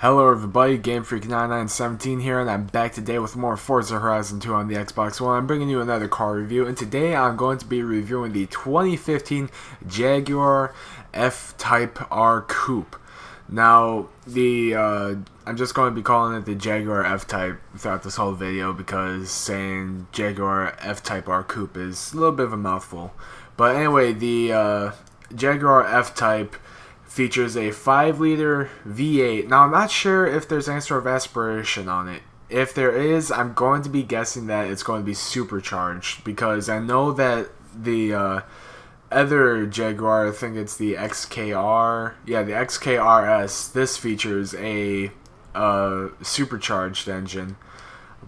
Hello everybody, GameFreak9917 here, and I'm back today with more Forza Horizon 2 on the Xbox One. I'm bringing you another car review, and today I'm going to be reviewing the 2015 Jaguar F-Type R-Coupe. Now, I'm just going to be calling it the Jaguar F-Type throughout this whole video because saying Jaguar F-Type R-Coupe is a little bit of a mouthful. But anyway, the Jaguar F-Type features a 5-liter V8. Now, I'm not sure if there's any sort of aspiration on it. If there is, I'm going to be guessing that it's going to be supercharged, because I know that the other Jaguar, I think it's the XKR, yeah, the XKRS, this features a supercharged engine.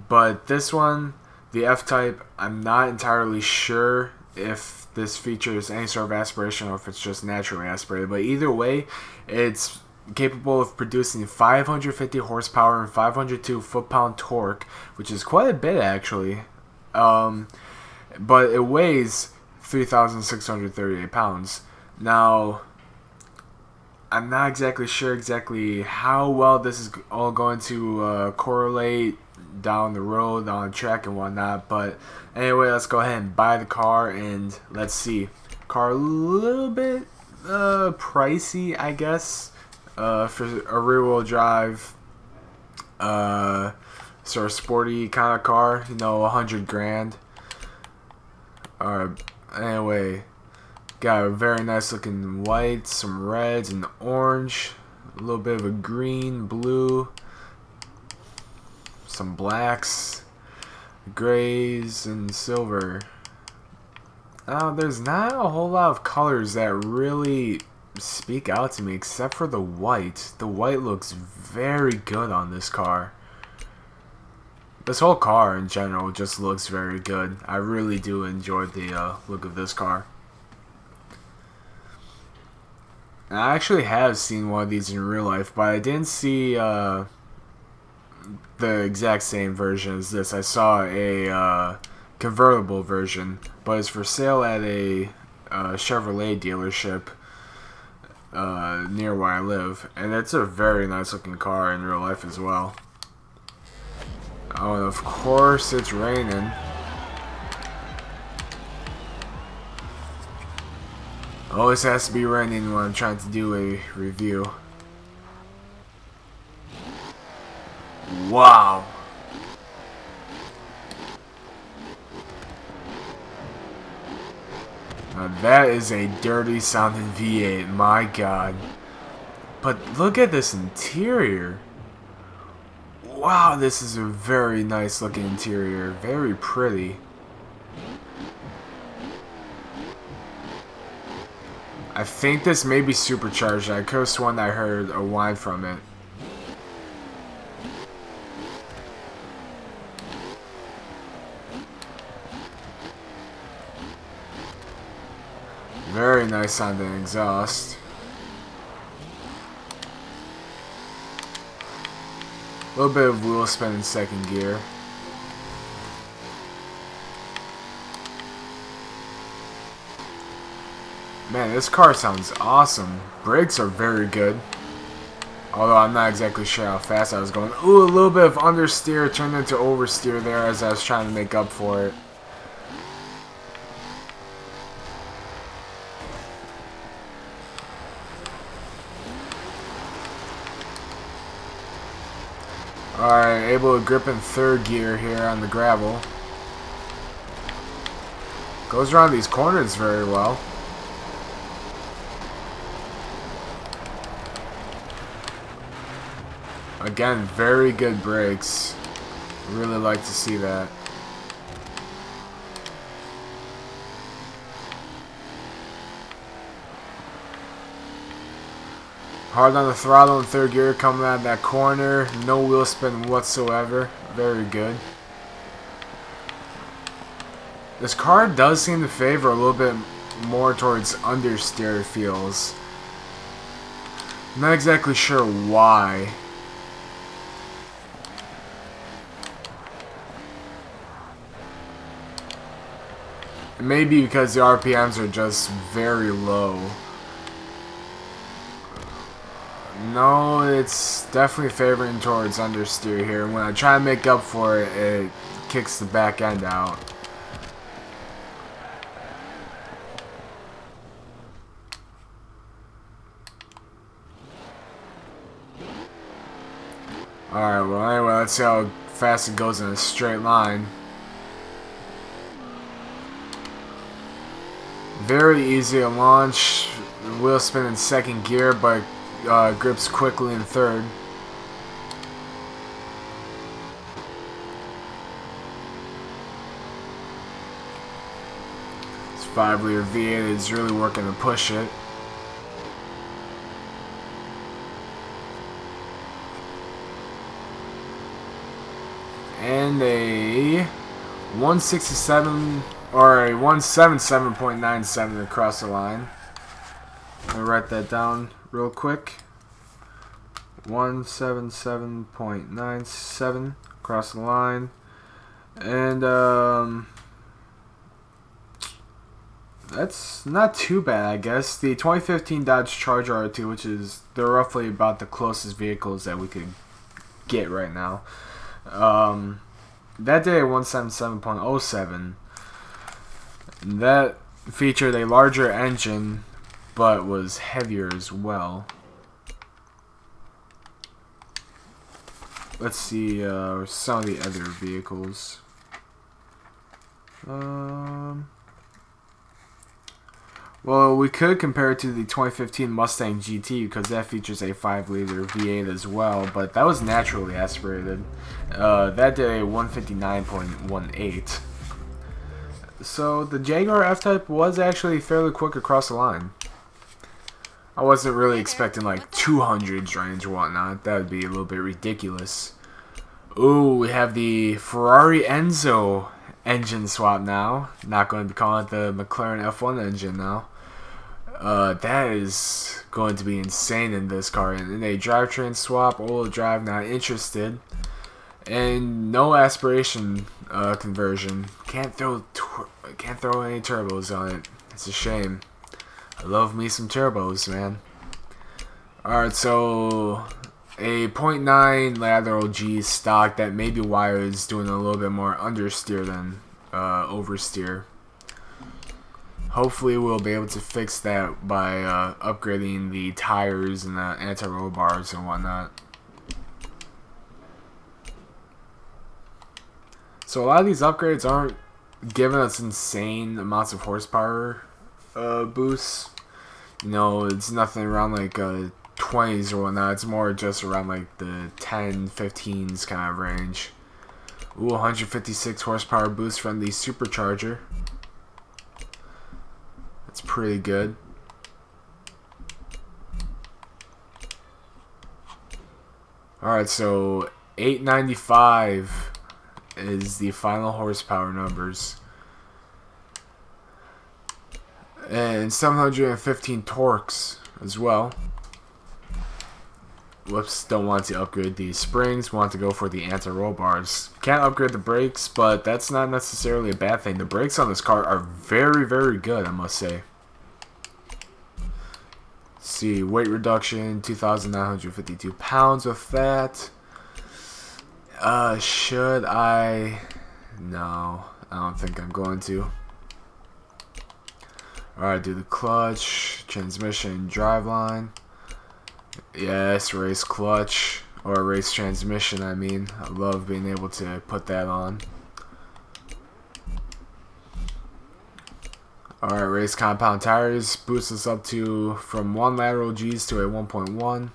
But this one, the F-Type, I'm not entirely sure if this features any sort of aspiration or if it's just naturally aspirated. But either way, it's capable of producing 550 horsepower and 502 foot-pound torque, which is quite a bit actually. But it weighs 3,638 pounds. Now, I'm not exactly sure how well this is all going to correlate down the road on track and whatnot, but anyway, let's go ahead and buy the car and let's see. Car a little bit pricey, I guess, for a rear-wheel drive sort of sporty kind of car, you know, 100 grand. Anyway, got a very nice looking white, some reds and orange, a little bit of a green, blue, some blacks, grays, and silver. Now, there's not a whole lot of colors that really speak out to me except for the white. The white looks very good on this car. This whole car in general just looks very good. I really do enjoy the look of this car. And I actually have seen one of these in real life, but I didn't see the exact same version as this. I saw a convertible version, but it's for sale at a Chevrolet dealership near where I live, and it's a very nice looking car in real life as well. Oh, and of course it's raining. Always has to be raining when I'm trying to do a review. Wow. Now that is a dirty sounding V8, my god. But look at this interior. Wow, this is a very nice looking interior, very pretty. I think this may be supercharged. I could have sworn I heard a whine from it. Very nice sounding exhaust. A little bit of wheel spin in second gear. Man, this car sounds awesome. Brakes are very good. Although I'm not exactly sure how fast I was going. Ooh, a little bit of understeer turned into oversteer there as I was trying to make up for it. Alright, able to grip in third gear here on the gravel. Goes around these corners very well. Again, very good brakes. Really like to see that. Hard on the throttle in third gear coming out of that corner. No wheel spin whatsoever. Very good. This car does seem to favor a little bit more towards understeer feels. I'm not exactly sure why. It may be because the RPMs are just very low. No, it's definitely favoring towards understeer here. When I try to make up for it, it kicks the back end out. Alright, well anyway, let's see how fast it goes in a straight line. Very easy to launch. Wheel spin in second gear, but grips quickly in third. This 5-liter V8 is really working to push it. And a 167 or a 177.97 across the line. Let me write that down real quick. 177.97 across the line. And that's not too bad, I guess. The 2015 Dodge Charger R2, which is, they're roughly about the closest vehicles that we could get right now. That day 177.07. That featured a larger engine, but was heavier as well. Let's see some of the other vehicles. Well, we could compare it to the 2015 Mustang GT because that features a 5-liter V8 as well, but that was naturally aspirated. That did a 159.18. So the Jaguar F-Type was actually fairly quick across the line. I wasn't really expecting like 200s range or whatnot. That would be a little bit ridiculous. Ooh, we have the Ferrari Enzo engine swap now. Not going to be calling it the McLaren F1 engine now. That is going to be insane in this car. And in a drivetrain swap, all-wheel drive, not interested. And no aspiration conversion. Can't throw any turbos on it. It's a shame. I love me some turbos, man. Alright, so a 0.9 lateral G stock. That may be why it was doing a little bit more understeer than oversteer. Hopefully we'll be able to fix that by upgrading the tires and the anti-roll bars and whatnot. So a lot of these upgrades aren't giving us insane amounts of horsepower boosts. You know, it's nothing around like 20s or whatnot. It's more just around like the 10, 15s kind of range. Ooh, 156 horsepower boost from the supercharger. That's pretty good. Alright, so 895 is the final horsepower numbers. And 715 torques as well. Whoops, don't want to upgrade the springs, want to go for the anti-roll bars. Can't upgrade the brakes, but that's not necessarily a bad thing. The brakes on this car are very, very good, I must say. Let's see, weight reduction, 2,952 pounds with that. Should I? No, I don't think I'm going to. Alright, do the clutch, transmission, driveline. Yes, race clutch, or race transmission, I mean. I love being able to put that on. Alright, race compound tires, boosts us up to from 1 lateral G's to a 1.1.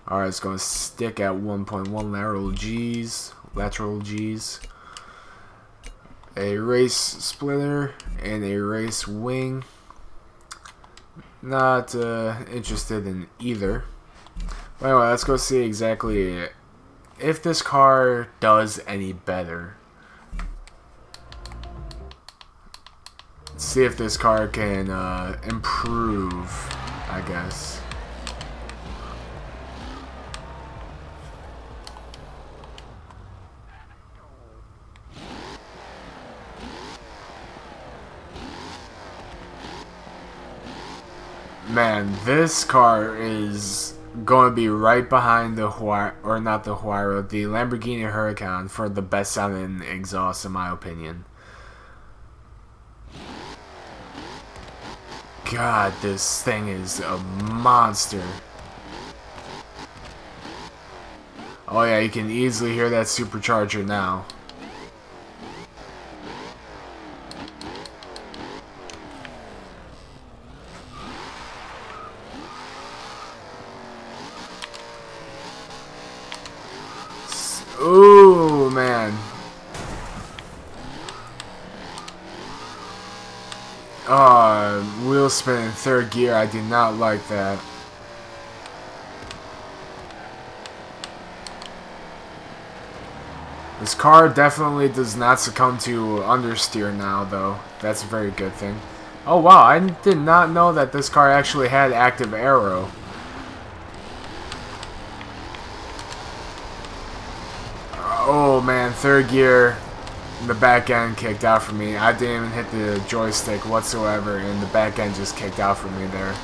Alright, it's going to stick at 1.1 lateral G's. A race splitter and a race wing. Not interested in either. But anyway, let's go see exactly if this car does any better. Let's see if this car can improve, I guess. man, this car is going to be right behind the the Lamborghini Huracan for the best sounding exhaust, in my opinion. God, this thing is a monster. Oh yeah, you can easily hear that supercharger now. Ooh, man. Wheel spin in third gear. I did not like that. This car definitely does not succumb to understeer now, though. That's a very good thing. Oh, wow. I did not know that this car actually had active aero. Oh, man. Third gear. The back end kicked out for me. I didn't even hit the joystick whatsoever, and the back end just kicked out for me there.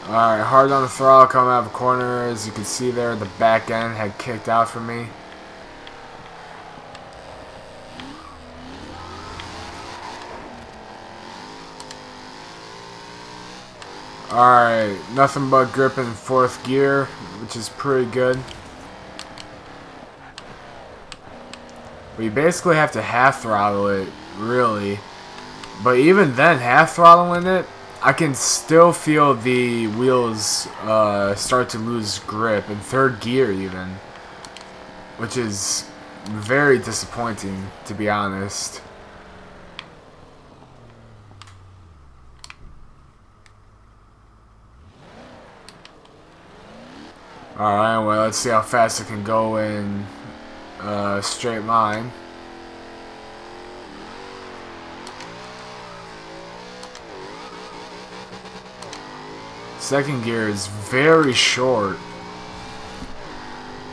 Alright, hard on the throttle coming out of the corner. As you can see there, the back end had kicked out for me. Alright, nothing but grip in fourth gear, which is pretty good. But you basically have to half throttle it, really. But even then, half throttling it, I can still feel the wheels start to lose grip in third gear even, which is very disappointing, to be honest. Alright, well, let's see how fast it can go in a straight line. Second gear is very short,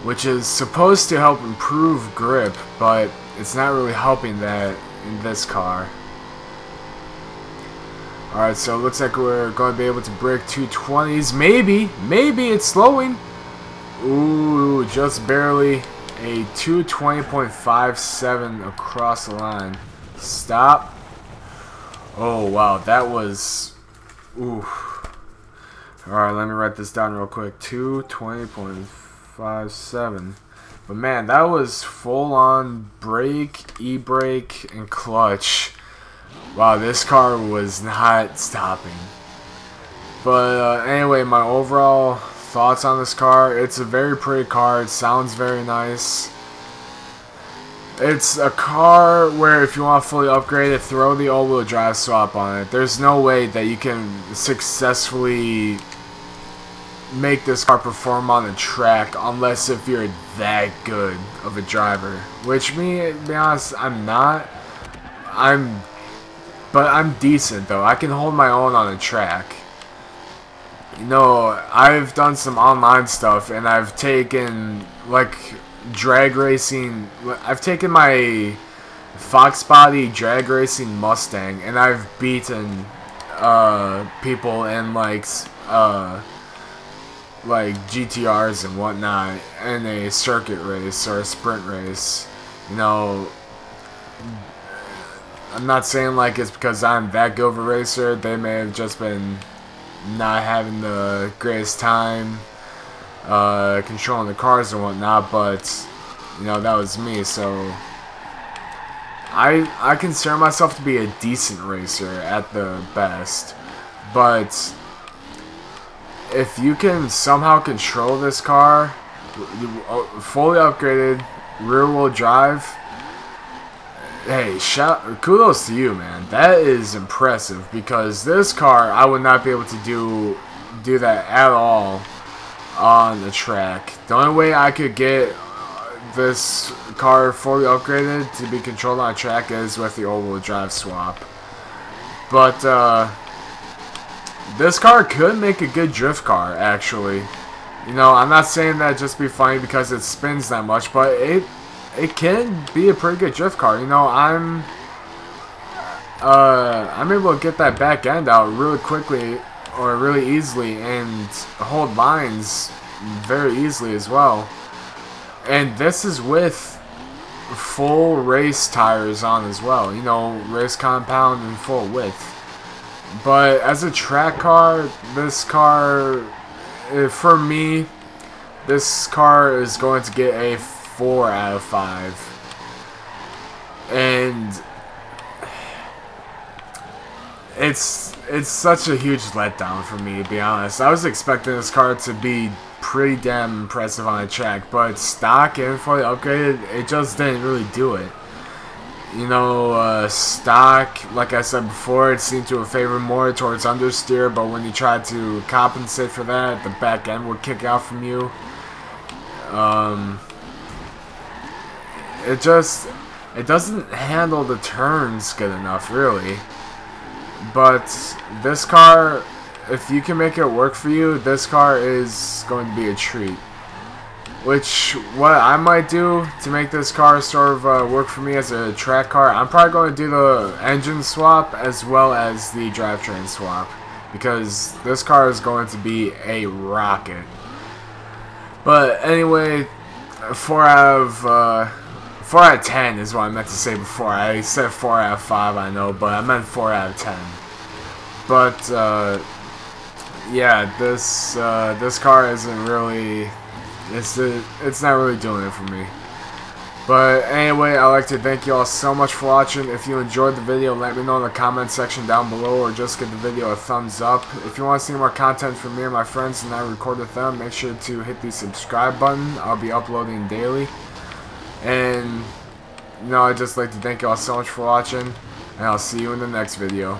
which is supposed to help improve grip, but it's not really helping that in this car. Alright, so it looks like we're going to be able to break 220s. Maybe it's slowing. Ooh, just barely. A 220.57 across the line. Stop. Oh, wow, that was... Ooh. Alright, let me write this down real quick. 220.57. But man, that was full on brake, e-brake, and clutch. Wow, this car was not stopping. But anyway, my overall thoughts on this car. It's a very pretty car. It sounds very nice. It's a car where if you want to fully upgrade it, throw the all-wheel drive swap on it. There's no way that you can successfully make this car perform on the track unless if you're that good of a driver. Which me, to be honest, I'm not. But I'm decent though. I can hold my own on the track. You know, I've done some online stuff and I've taken like drag racing. I've taken my Fox Body drag racing Mustang and I've beaten people in like GTRs and whatnot in a circuit race or a sprint race. You know, I'm not saying like it's because I'm that good of a racer. They may have just been not having the greatest time controlling the cars and whatnot, but you know, that was me. So I consider myself to be a decent racer at the best, but if you can somehow control this car, fully upgraded, rear-wheel drive, hey, kudos to you, man. That is impressive, because this car, I would not be able to do that at all on the track. The only way I could get this car fully upgraded to be controlled on a track is with the all-wheel drive swap. But this car could make a good drift car, actually. You know, I'm not saying that just be funny because it spins that much, but it can be a pretty good drift car. You know, I'm able to get that back end out really quickly or really easily and hold lines very easily as well. And this is with full race tires on as well. You know, race compound and full width. But as a track car, this car, for me, this car is going to get a 4 out of 5. And it's such a huge letdown for me, to be honest. I was expecting this car to be pretty damn impressive on the track, but stock and fully upgraded, it just didn't really do it. You know, stock, like I said before, it seemed to have favored more towards understeer, but when you tried to compensate for that, the back end would kick out from you. It doesn't handle the turns good enough, really. But this car, if you can make it work for you, this car is going to be a treat. Which, what I might do to make this car sort of work for me as a track car, I'm probably going to do the engine swap as well as the drivetrain swap. Because this car is going to be a rocket. But anyway, 4 out of 10 is what I meant to say before. I said 4 out of 5, I know, but I meant 4 out of 10. But, yeah, this car isn't really... It's not really doing it for me. But anyway, I'd like to thank you all so much for watching. If you enjoyed the video, let me know in the comment section down below, or just give the video a thumbs up. If you want to see more content from me and my friends and I record with them, make sure to hit the subscribe button. I'll be uploading daily. And, you know, I'd just like to thank you all so much for watching, and I'll see you in the next video.